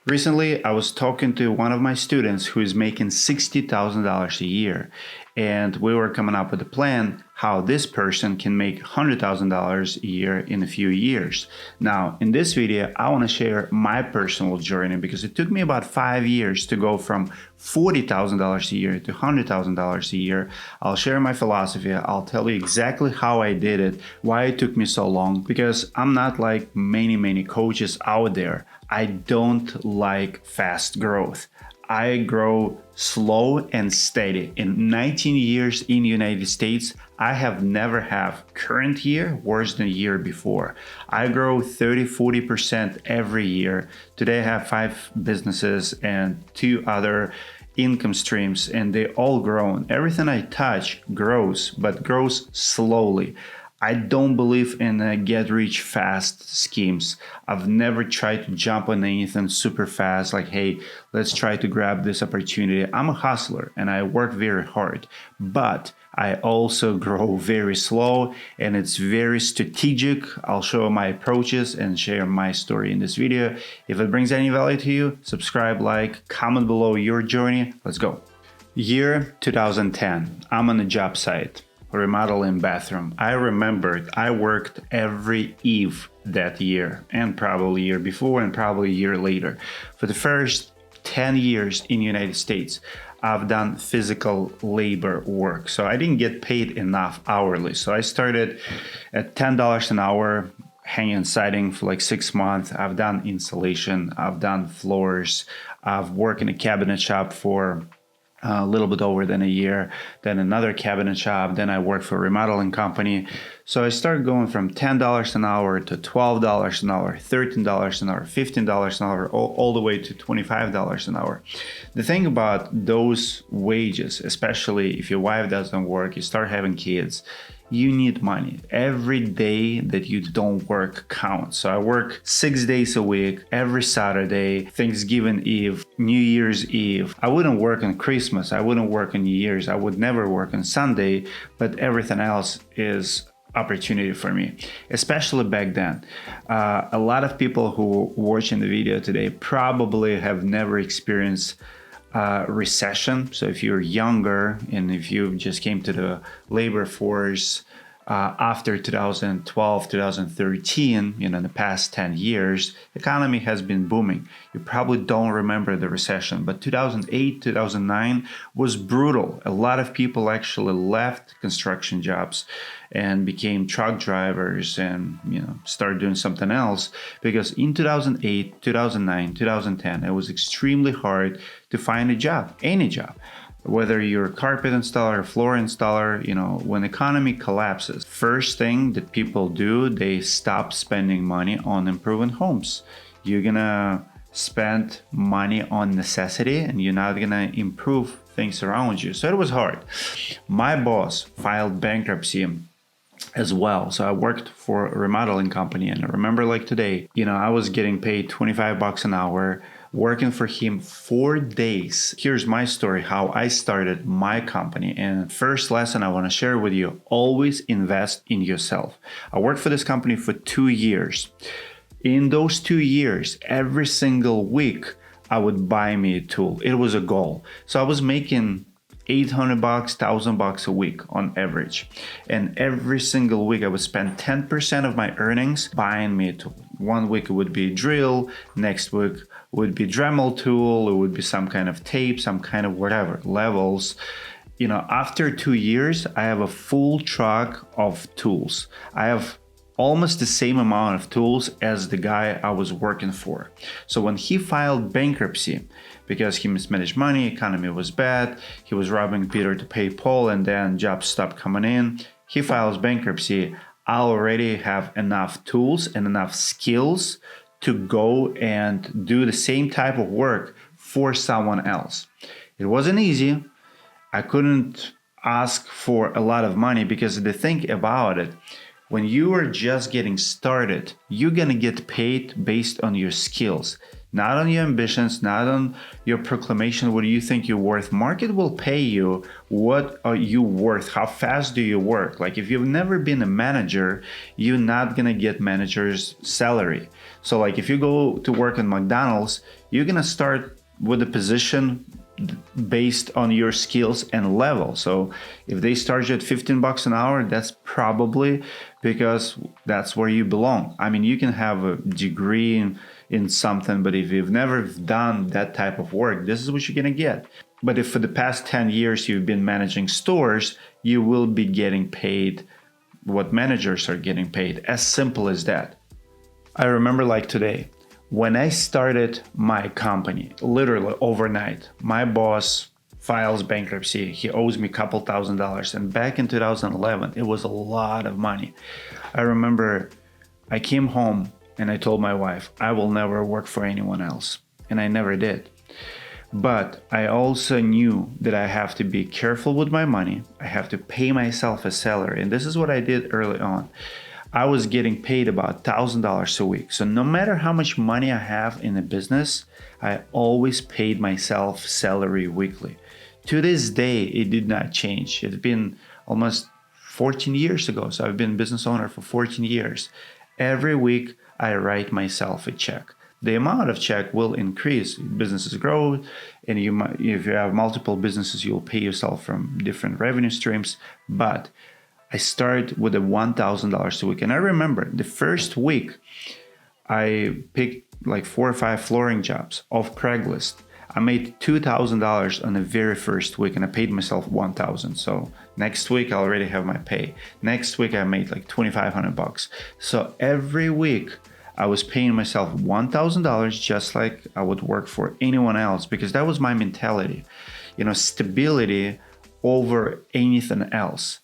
Recently, I was talking to one of my students who is making $60,000 a year, and we were coming up with a plan how this person can make $100,000 a year in a few years. Now, in this video, I want to share my personal journey because it took me about 5 years to go from $40,000 a year to $100,000 a year. I'll share my philosophy. I'll tell you exactly how I did it, why it took me so long, because I'm not like many coaches out there. I don't like fast growth. I grow slow and steady. In 19 years in the United States, I have never had current year worse than the year before. I grow 30-40% every year. Today I have 5 businesses and 2 other income streams, and they all grown. Everything I touch grows, but grows slowly. I don't believe in get rich fast schemes. I've never tried to jump on anything super fast, like, hey, let's try to grab this opportunity. I'm a hustler and I work very hard, but I also grow very slow and it's very strategic. I'll show my approaches and share my story in this video. If it brings any value to you, subscribe, like, comment below your journey. Let's go. Year 2010, I'm on a job site. Remodeling bathroom. I remembered I worked every eve that year and probably year before and probably a year later. For the first 10 years in the United States, I've done physical labor work. So I didn't get paid enough hourly. So I started at $10 an hour, hanging siding for like 6 months. I've done insulation. I've done floors. I've worked in a cabinet shop for a little bit over than a year, then another cabinet shop, then I worked for a remodeling company. So I started going from $10 an hour to $12 an hour, $13 an hour, $15 an hour, all the way to $25 an hour. The thing about those wages, especially if your wife doesn't work, you start having kids, you need money. Every day that you don't work counts. So I work 6 days a week, every Saturday, Thanksgiving Eve, New Year's Eve. I wouldn't work on Christmas. I wouldn't work on New Year's. I would never work on Sunday, but everything else is opportunity for me, especially back then. A lot of people who watching the video today probably have never experienced recession. So if you're younger and if you just came to the labor force after 2012, 2013, in the past 10 years, economy has been booming. You probably don't remember the recession, but 2008, 2009 was brutal. A lot of people actually left construction jobs and became truck drivers and started doing something else, because in 2008, 2009, 2010, it was extremely hard to find a job, any job. Whether you're a carpet installer or floor installer, when the economy collapses, first thing that people do, they stop spending money on improving homes. You're gonna spend money on necessity and you're not gonna improve things around you. So it was hard. My boss filed bankruptcy as well. So I worked for a remodeling company, and I remember like today, I was getting paid $25 an hour, working for him 4 days. Here's my story, how I started my company. And first lesson I want to share with you, always invest in yourself. I worked for this company for 2 years. In those 2 years, every single week, I would buy me a tool. It was a goal. So I was making $800, $1,000 a week on average. And every single week I would spend 10% of my earnings buying me a tool. 1 week it would be a drill, next week would be Dremel tool, it would be some kind of tape, some kind of whatever, levels. After 2 years, I have a full truck of tools. I have almost the same amount of tools as the guy I was working for. So when he filed bankruptcy, because he mismanaged money, economy was bad, he was robbing Peter to pay Paul, and then jobs stopped coming in, he files bankruptcy. I already have enough tools and enough skills to go and do the same type of work for someone else. It wasn't easy. I couldn't ask for a lot of money, because the thing about it, when you are just getting started, you're gonna get paid based on your skills, not on your ambitions, not on your proclamation. What do you think you're worth? Market will pay you what are you worth, how fast do you work. Like if you've never been a manager, you're not gonna get manager's salary. So like if you go to work in McDonald's, you're gonna start with a position based on your skills and level. So if they start you at $15 an hour, that's probably because that's where you belong. I mean, you can have a degree in something, but if you've never done that type of work, this is what you're gonna get. But if for the past 10 years you've been managing stores, you will be getting paid what managers are getting paid. As simple as that. I remember like today, when I started my company, literally overnight, my boss files bankruptcy. He owes me a couple $1,000s. And back in 2011, it was a lot of money. I remember I came home and I told my wife, I will never work for anyone else. And I never did. But I also knew that I have to be careful with my money. I have to pay myself a salary. And this is what I did early on. I was getting paid about $1,000 a week. So no matter how much money I have in a business, I always paid myself salary weekly. To this day, it did not change. It's been almost 14 years ago. So I've been a business owner for 14 years. Every week, I write myself a check. The amount of check will increase. Businesses grow, and if you have multiple businesses, you'll pay yourself from different revenue streams. But I started with a $1,000 a week. And I remember the first week, I picked like 4 or 5 flooring jobs off Craigslist. I made $2,000 on the very first week, and I paid myself $1,000. So next week, I already have my pay. Next week, I made like $2,500. So every week, I was paying myself $1,000 just like I would work for anyone else, because that was my mentality. Stability over anything else.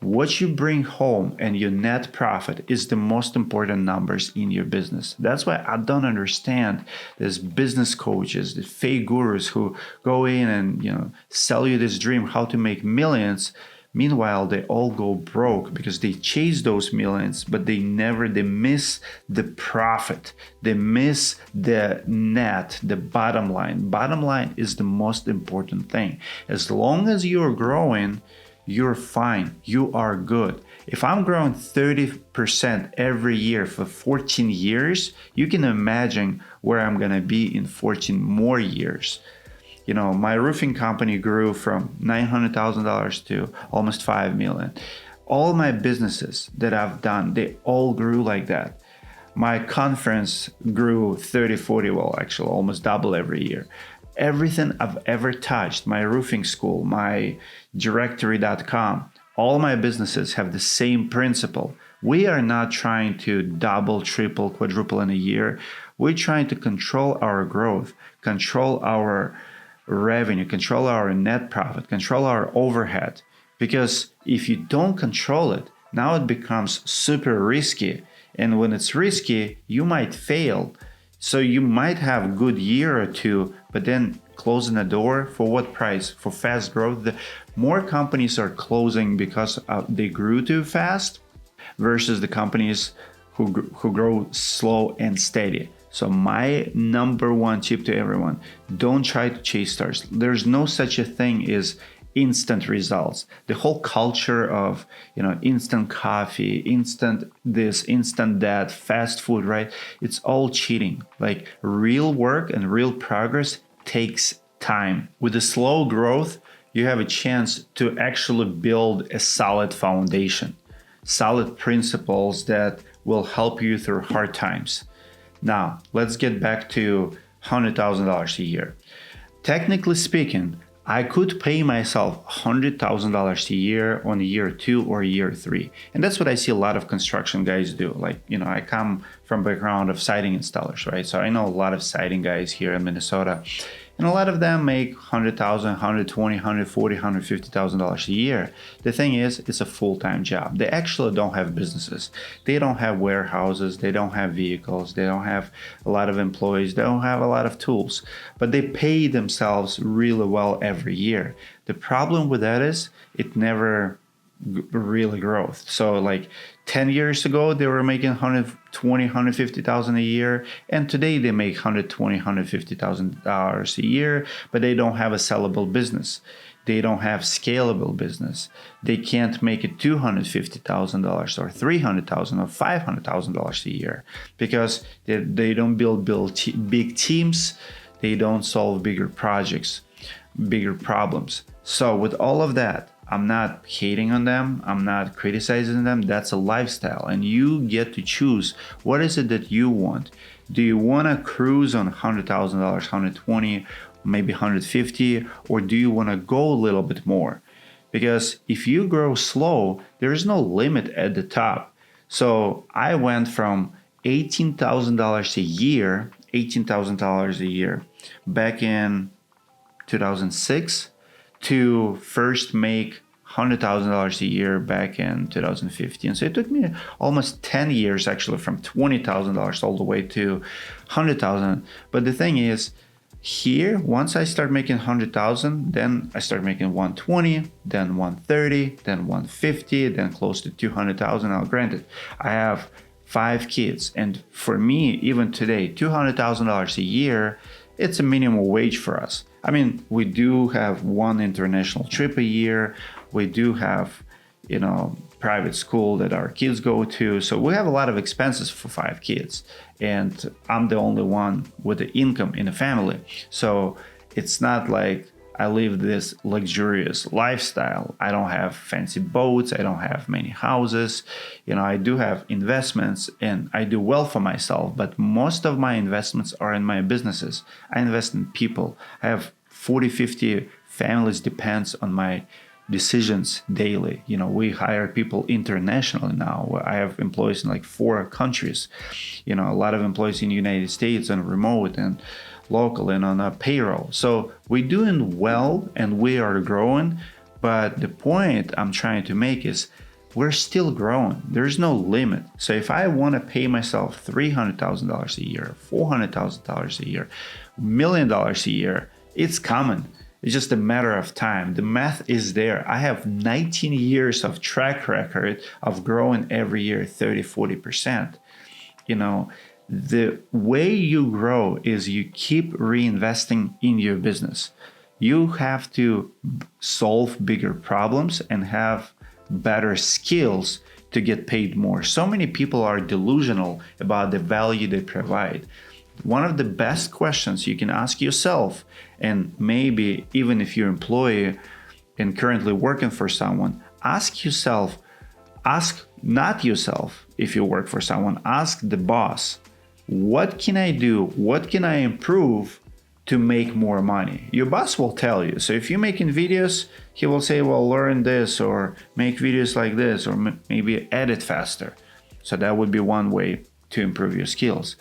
What you bring home and your net profit is the most important numbers in your business. That's why I don't understand these business coaches, the fake gurus who go in and sell you this dream how to make millions. Meanwhile, they all go broke because they chase those millions, but they miss the profit. They miss the net, the bottom line. Bottom line is the most important thing. As long as you're growing, you're fine. You are good. If I'm growing 30% every year for 14 years, you can imagine where I'm going to be in 14 more years. My roofing company grew from $900,000 to almost $5 million. All my businesses that I've done, they all grew like that. My conference grew 30, 40, well, actually almost double every year. Everything I've ever touched, my roofing school, my directory.com, all my businesses have the same principle. We are not trying to double, triple, quadruple in a year. We're trying to control our growth, control our revenue, control our net profit, control our overhead. Because if you don't control it, now it becomes super risky. And when it's risky, you might fail. So you might have a good year or two, but then closing the door for what price? For fast growth. The more companies are closing because they grew too fast versus the companies who grow slow and steady. So my number one tip to everyone, don't try to chase stars. There's no such a thing as instant results. The whole culture of, instant coffee, instant this, instant that, fast food, right? It's all cheating. Like real work and real progress takes time. With the slow growth, you have a chance to actually build a solid foundation, solid principles that will help you through hard times. Now, let's get back to $100,000 a year. Technically speaking, I could pay myself $100,000 a year on year 2 or year 3. And that's what I see a lot of construction guys do. Like, I come from a background of siding installers, right? So I know a lot of siding guys here in Minnesota. And a lot of them make $100,000, $120,000, $140,000, $150,000 a year. The thing is, it's a full-time job. They actually don't have businesses. They don't have warehouses. They don't have vehicles. They don't have a lot of employees. They don't have a lot of tools. But they pay themselves really well every year. The problem with that is it never really growth. So like 10 years ago, they were making $120,000, $150,000 a year. And today they make $120,000, $150,000 a year, but they don't have a sellable business. they don't have scalable business. They can't make it $250,000 or $300,000 or $500,000 a year because they don't build big teams. They don't solve bigger projects, bigger problems. So with all of that, I'm not hating on them. I'm not criticizing them. That's a lifestyle, and you get to choose what is it that you want. Do you want to cruise on $100,000, 120, maybe 150, or do you want to go a little bit more? Because if you grow slow, there is no limit at the top. So I went from $18,000 a year back in 2006 to first make $100,000 a year back in 2015. So it took me almost 10 years actually, from $20,000 all the way to $100,000. But the thing is, here, once I start making $100,000, then I start making $120, then $130, then $150, then close to $200,000. Now, granted, I have 5 kids, and for me, even today, $200,000 a year, it's a minimum wage for us. I mean, we do have one international trip a year. We do have, private school that our kids go to. So we have a lot of expenses for 5 kids. And I'm the only one with the income in the family. So it's not like I live this luxurious lifestyle. I don't have fancy boats. I don't have many houses. I do have investments and I do well for myself, but most of my investments are in my businesses. I invest in people. I have 40, 50 families depends on my decisions daily. We hire people internationally now. I have employees in like 4 countries. A lot of employees in the United States on remote and local and on a payroll. So we're doing well and we are growing. But the point I'm trying to make is we're still growing. There's no limit. So if I want to pay myself $300,000 a year, $400,000 a year, $1 million a year, it's coming. It's just a matter of time. The math is there. I have 19 years of track record of growing every year 30, 40%. The way you grow is you keep reinvesting in your business. You have to solve bigger problems and have better skills to get paid more. So many people are delusional about the value they provide. One of the best questions you can ask yourself, and maybe even if you're an employee and currently working for someone, ask not yourself if you work for someone, ask the boss, what can I do? What can I improve to make more money? Your boss will tell you. So if you're making videos, he will say, well, learn this or make videos like this or maybe edit faster. So that would be one way to improve your skills.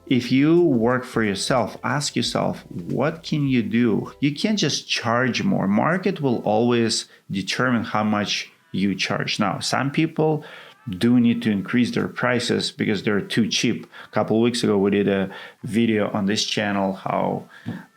If you work for yourself, ask yourself, what can you do? You can't just charge more. Market will always determine how much you charge. Now, some people do need to increase their prices because they're too cheap. A couple of weeks ago, we did a video on this channel how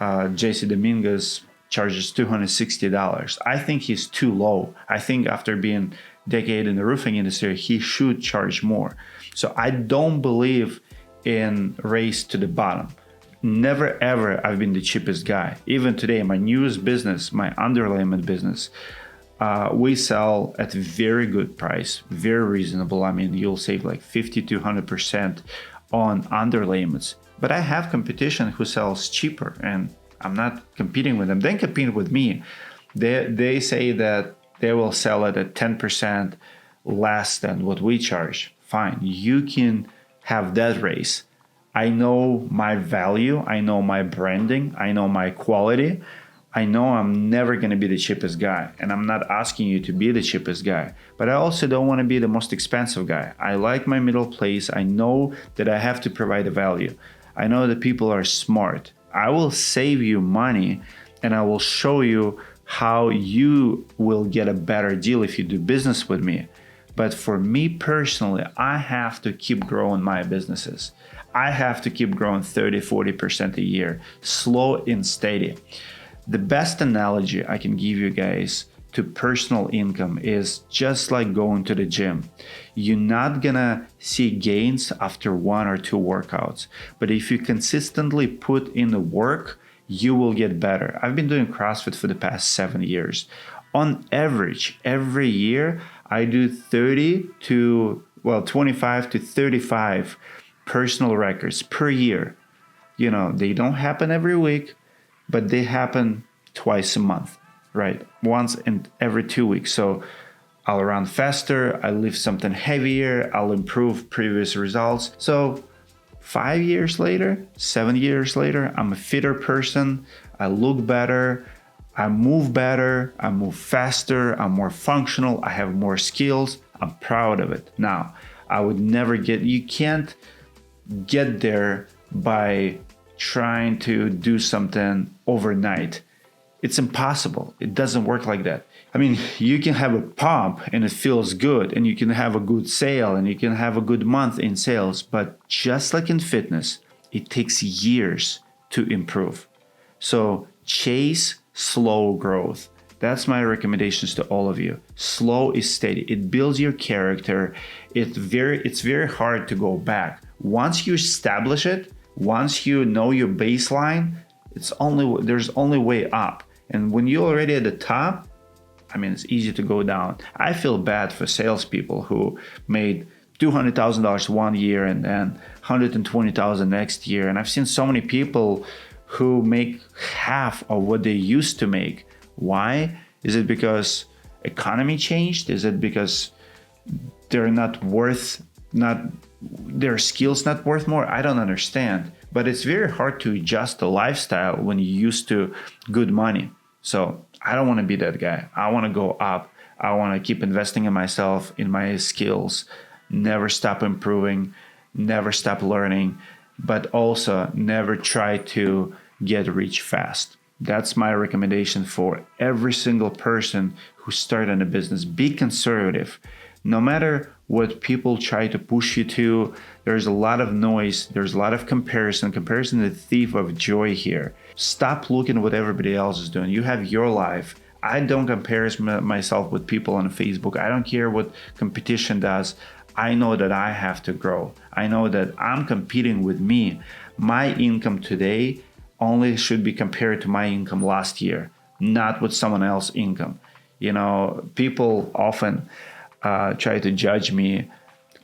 JC Dominguez charges $260. I think he's too low. I think after being a decade in the roofing industry, he should charge more. So I don't believe in race to the bottom. Never ever I've been the cheapest guy. Even today, my newest business, my underlayment business, we sell at a very good price, very reasonable. I mean, you'll save like 50 to 100% on underlayments. But I have competition who sells cheaper, and I'm not competing with them. They compete with me. They say that they will sell it at 10% less than what we charge. Fine, you can have that race. I know my value. I know my branding. I know my quality. I know I'm never going to be the cheapest guy, and I'm not asking you to be the cheapest guy, but I also don't want to be the most expensive guy. I like my middle place. I know that I have to provide a value. I know that people are smart. I will save you money, and I will show you how you will get a better deal if you do business with me. But for me personally, I have to keep growing my businesses. I have to keep growing 30, 40% a year, slow and steady. The best analogy I can give you guys to personal income is just like going to the gym. You're not gonna see gains after 1 or 2 workouts, but if you consistently put in the work, you will get better. I've been doing CrossFit for the past 7 years. On average, every year, I do 25 to 35 personal records per year. You know, they don't happen every week, but they happen twice a month, right? Once in every 2 weeks. So I'll run faster, I lift something heavier, I'll improve previous results. So 5 years later, 7 years later, I'm a fitter person, I look better, I move better, I move faster, I'm more functional, I have more skills, I'm proud of it. Now, you can't get there by trying to do something overnight. It's impossible. It doesn't work like that. I mean, you can have a pump and it feels good, and you can have a good sale and you can have a good month in sales, but just like in fitness, it takes years to improve. So chase slow growth. That's my recommendations to all of you. Slow is steady. It builds your character. It's very hard to go back. Once you establish it, once you know your baseline, there's only way up. And when you're already at the top, I mean, it's easy to go down. I feel bad for salespeople who made $200,000 one year and then $120,000 next year. And I've seen so many people who make half of what they used to make. Why? Is it because economy changed? Is it because their skills not worth more? I don't understand. But it's very hard to adjust the lifestyle when you're used to good money. So I don't want to be that guy. I want to go up. I want to keep investing in myself, in my skills, never stop improving, never stop learning, but also never try to get rich fast. That's my recommendation for every single person who started a business. Be conservative. No matter what people try to push you to, there's a lot of noise. There's a lot of comparison. Comparison is the thief of joy here. Stop looking at what everybody else is doing. You have your life. I don't compare myself with people on Facebook. I don't care what competition does. I know that I have to grow. I know that I'm competing with me. My income today only should be compared to my income last year, not with someone else's income. You know, people often try to judge me,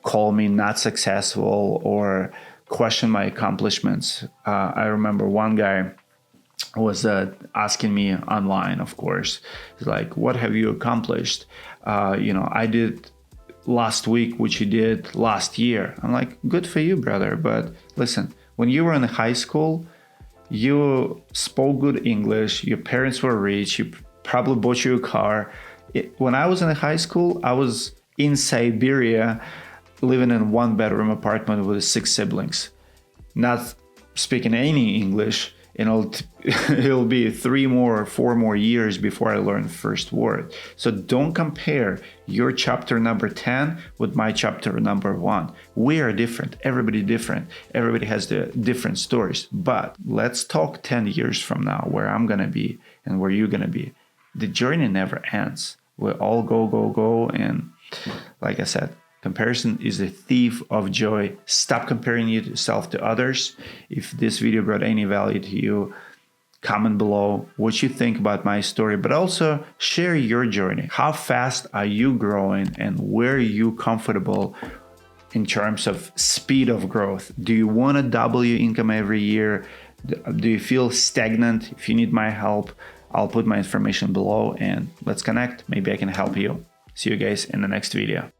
call me not successful, or question my accomplishments. I remember one guy was asking me online, of course, he's like, what have you accomplished? I did last week what you did last year. I'm like, good for you, brother. But listen, when you were in high school, you spoke good English, your parents were rich, you probably bought you a car. When I was in high school, I was in Siberia living in a 1-bedroom apartment with 6 siblings, not speaking any English. It'll be 3 or 4 more years before I learn the first word. So don't compare your chapter number 10 with my chapter number 1. We are different. Everybody different. Everybody has the different stories. But let's talk 10 years from now, where I'm going to be and where you're going to be. The journey never ends. We all go. And like I said, comparison is a thief of joy. Stop comparing yourself to others. If this video brought any value to you, comment below what you think about my story, but also share your journey. How fast are you growing and where are you comfortable in terms of speed of growth? Do you want to double your income every year? Do you feel stagnant? If you need my help, I'll put my information below and let's connect. Maybe I can help you. See you guys in the next video.